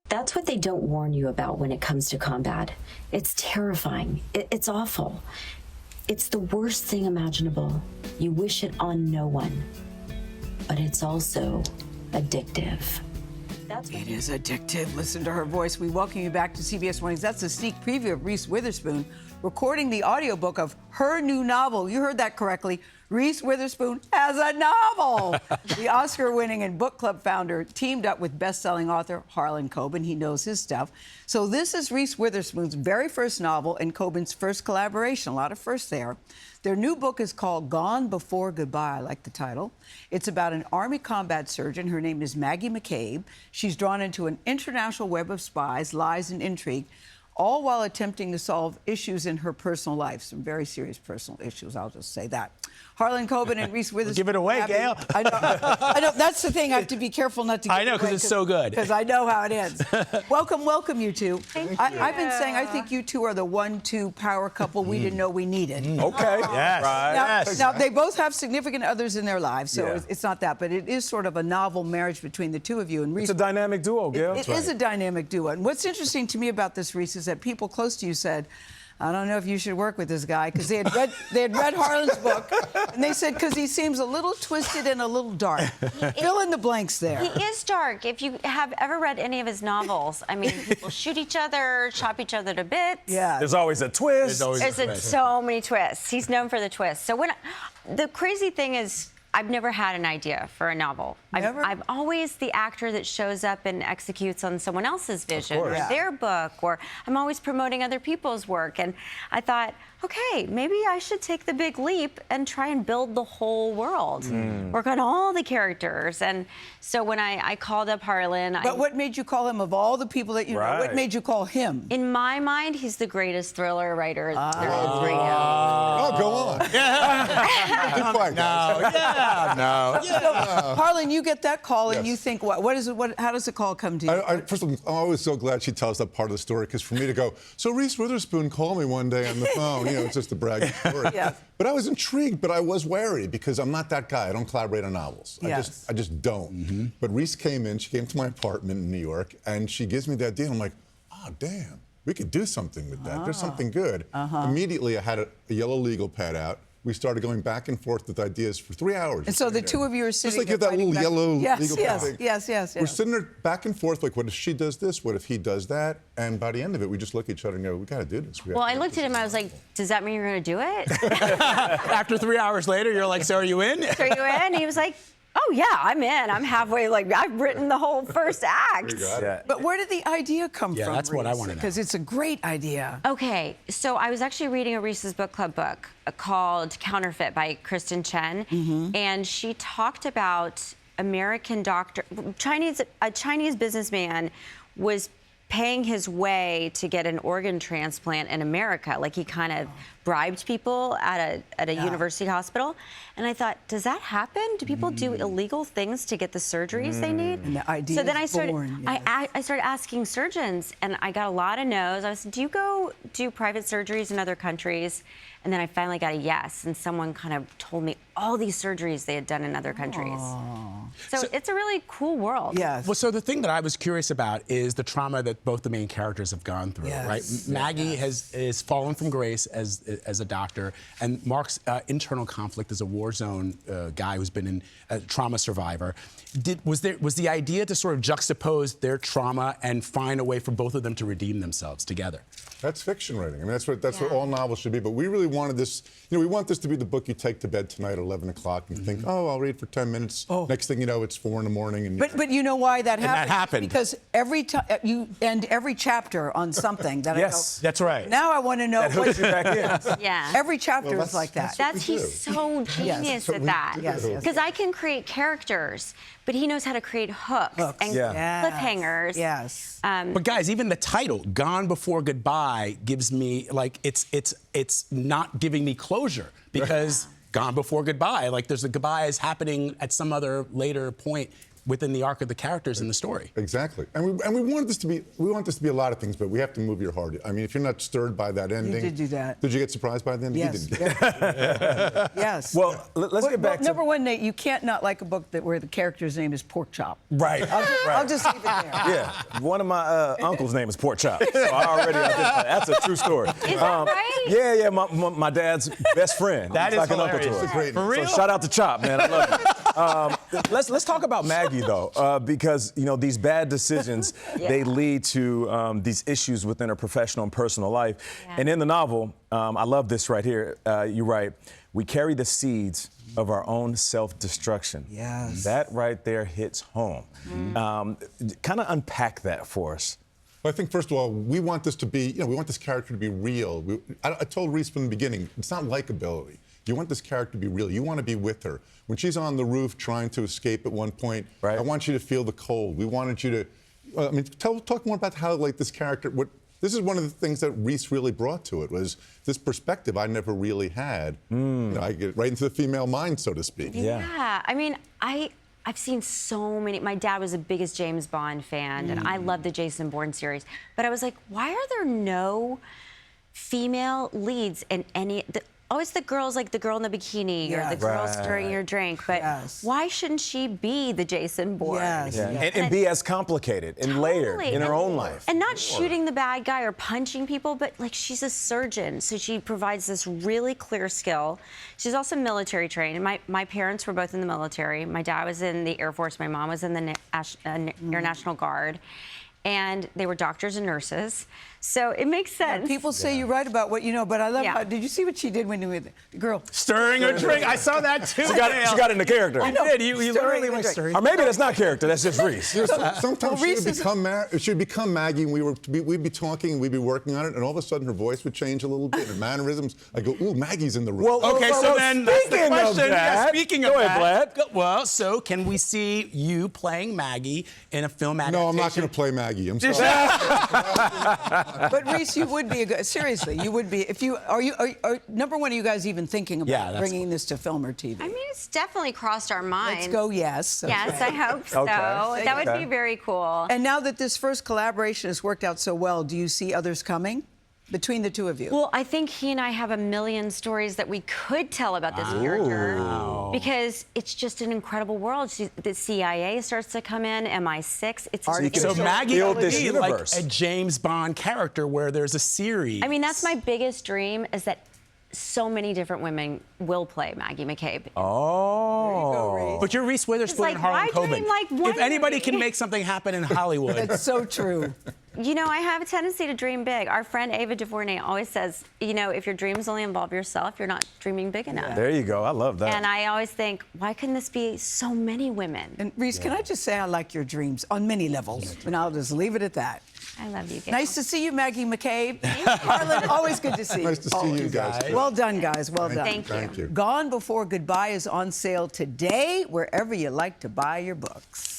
That's what they don't warn you about when it comes to combat. It's terrifying. It's awful. It's the worst thing imaginable. You wish it on no one. But it's also addictive. It is addictive. Listen to her voice. We welcome you back to CBS Mornings. That's a sneak preview of Reese Witherspoon recording the audiobook of her new novel. You heard that correctly. Reese Witherspoon has a novel. The Oscar-winning and book club founder teamed up with best-selling author Harlan Coben. He knows his stuff. So this is Reese Witherspoon's very first novel and Coben's first collaboration. A lot of firsts there. Their new book is called Gone Before Goodbye. I like the title. It's about an Army combat surgeon. Her name is Maggie McCabe. She's drawn into an international web of spies, lies, and intrigue, all while attempting to solve issues in her personal life. Some very serious personal issues, I'll just say that. Harlan Coben and Reese Witherspoon. Give it away, Gayle. I know. That's the thing. I have to be careful not to give I know, because it's so good. Because I know how it ends. welcome, you two. Thank you. I've been saying I think you two are the 1-2 power couple we didn't know we needed. Okay. Yes. Right. Now, they both have significant others in their lives, so Yeah. it's not that. But it is sort of a novel marriage between the two of you. And Reese, It's a dynamic duo, Gayle. It is a dynamic duo. And what's interesting to me about this, Reese, is that people close to you said, I don't know if you should work with this guy, because they had read Harlan's book, and they said because he seems a little twisted and a little dark. Fill in the blanks there. He is dark. If you have ever read any of his novels, I mean, people shoot each other, chop each other to bits. Yeah. There's always a twist. There's so many twists. He's known for the twists. So the crazy thing is, I've never had an idea for a novel. Never? I'm always the actor that shows up and executes on someone else's vision or their book, or I'm always promoting other people's work. And I thought, okay, maybe I should take the big leap and try and build the whole world, work on all the characters. And so when I called up Harlan... But what made you call him, of all the people that you know, what made you call him? In my mind, he's the greatest thriller writer there is right Oh, now. go on. Good fight, guys. So, Harlan, you get that call and Yes. you think, what is it? How does the call come to you? First of all, I'm always so glad she tells that part of the story, because for me to go, so Reese Witherspoon called me one day on the phone, you know, it's just a bragging story. Yes. But I was intrigued, but I was wary, because I'm not that guy. I don't collaborate on novels. Yes. I just don't. But Reese came in, she came to my apartment in New York, and she gives me the idea. I'm like, oh, damn, we could do something with that. There's something good. Immediately, I had a yellow legal pad out. We started going back and forth with ideas for 3 hours. And so the two of you are sitting just like you have that little yellow legal pad thing. Yes. We're sitting there back and forth, like, what if she does this? What if he does that? And by the end of it, we just look at each other and go, we got to do this. Well, I looked at him, I was like, does that mean you're going to do it? After 3 hours later, you're like, so are you in? Are you in? He was like, oh, yeah, I'm in. I'm halfway, like, I've written the whole first act. But where did the idea come from, that's what I want to know. Because it's a great idea. Okay, so I was actually reading a Reese's Book Club book called Counterfeit by Kristen Chen, and she talked about American doctor, a Chinese businessman was paying his way to get an organ transplant in America. Like, he kind of bribed people at a university hospital. And I thought, does that happen? Do people do illegal things to get the surgeries they need? And the idea so then I is started, born, I started asking surgeons, and I got a lot of no's. I was, do you go do private surgeries in other countries? And then I finally got a yes, and someone kind of told me all these surgeries they had done in other countries. So it's a really cool world. Yes. Well, so the thing that I was curious about is the trauma that both the main characters have gone through, right? Maggie has fallen from grace as a doctor, and Mark's internal conflict as a war zone guy who's been a trauma survivor. Was the idea to sort of juxtapose their trauma and find a way for both of them to redeem themselves together? That's fiction writing. I mean, that's what all novels should be. But we really wanted this, we want this to be the book you take to bed tonight at 11 o'clock and think, oh, I'll read for 10 minutes. Next thing you know, it's 4 in the morning. And But you know why that happened? that happened. Because every time you end every chapter on something that Yes, that's right. Now I want to know what you back in. Yeah. every chapter is like that. He's so genius at that. Because I can create characters, but he knows how to create hooks and cliffhangers. Yes. But guys, even the title, Gone Before Goodbye, gives me, like, it's not giving me closure, because Gone Before Goodbye, like, there's a goodbye is happening at some other later point. within the arc of the characters in the story. Exactly. And we want this to be a lot of things, but we have to move your heart. I mean, if you're not stirred by that ending. You did do that. Did you get surprised by the ending? Yes. You didn't. Yes. Well, let's get back to... Number one, Nate, you can't not like a book where the character's name is Pork Chop. Right. I'll just leave it there. Yeah. One of my uncle's name is Pork Chop. So I already identified. That's a true story. Is that right? Yeah. My dad's best friend. That He's is like an uncle hilarious. to us. Great. For real? So shout out to Chop, man. I love you. Let's talk about Maggie though, because these bad decisions they lead to these issues within her professional and personal life. Yeah. And in the novel, I love this right here. You write, "We carry the seeds of our own self-destruction." Yes. That right there hits home. Kind of unpack that for us. Well, I think, first of all, we want this to be, we want this character to be real. I told Reese from the beginning, it's not likability. You want this character to be real. You want to be with her. When she's on the roof trying to escape at one point, right. I want you to feel the cold. We wanted you to, talk more about how, this character, this is one of the things that Reese really brought to it, was this perspective I never really had. I get right into the female mind, so to speak. Yeah. I mean, I've seen so many. My dad was the biggest James Bond fan, and I love the Jason Bourne series. But I was like, why are there no female leads in any? Always the girls, like the girl in the bikini or the girl stirring your drink. But why shouldn't she be the Jason Bourne? Yes. Yeah. And be as complicated and layered in her own life. And not shooting the bad guy or punching people, but she's a surgeon, so she provides this really clear skill. She's also military trained. My parents were both in the military. My dad was in the Air Force. My mom was in the Air National Guard. And they were doctors and nurses. So it makes sense. Yeah, people say you write about what you know, but I love how, did you see what she did when you were the girl? Stirring her drink. I saw that too. She got into character. You did. You literally went stirring. Or maybe that's not character. That's just Reese. Sometimes she'd become Maggie, and we'd be talking, and we'd be working on it, and all of a sudden her voice would change a little bit, her mannerisms. I go, ooh, Maggie's in the room. Well, Okay, so then that's the speaking of question. that, Speaking of go ahead, that, Vlad. well, so can we see you playing Maggie in a film adaptation? No, I'm not going to play Maggie. I'm sorry. But Reese, you would be seriously, you would be, if you, are number one, are you guys even thinking about bringing this to film or TV? I mean, it's definitely crossed our minds. Let's go, yes. Yes, I hope so. Okay. That would be very cool. And now that this first collaboration has worked out so well, do you see others coming between the two of you? Well, I think he and I have a million stories that we could tell about this character because it's just an incredible world. The CIA starts to come in, MI6. So Maggie build would this be like universe. a James Bond character where there's a series. I mean, that's my biggest dream, is that so many different women will play Maggie McCabe. Oh. But you're Reese Witherspoon like, and Harlan why Coben. dream like one If anybody movie? can make something happen in Hollywood. That's so true. You know, I have a tendency to dream big. Our friend Ava DuVernay always says, if your dreams only involve yourself, you're not dreaming big enough. There you go. I love that. And I always think, why couldn't this be so many women? And Reese, can I just say I like your dreams on many levels, and I'll just leave it at that. I love you, Gayle. Nice to see you, Maggie McCabe. Harlan, always good to see you. Nice to see you guys. Well done, guys. Well done. Thank you. Thank you. Gone Before Goodbye is on sale today, wherever you like to buy your books.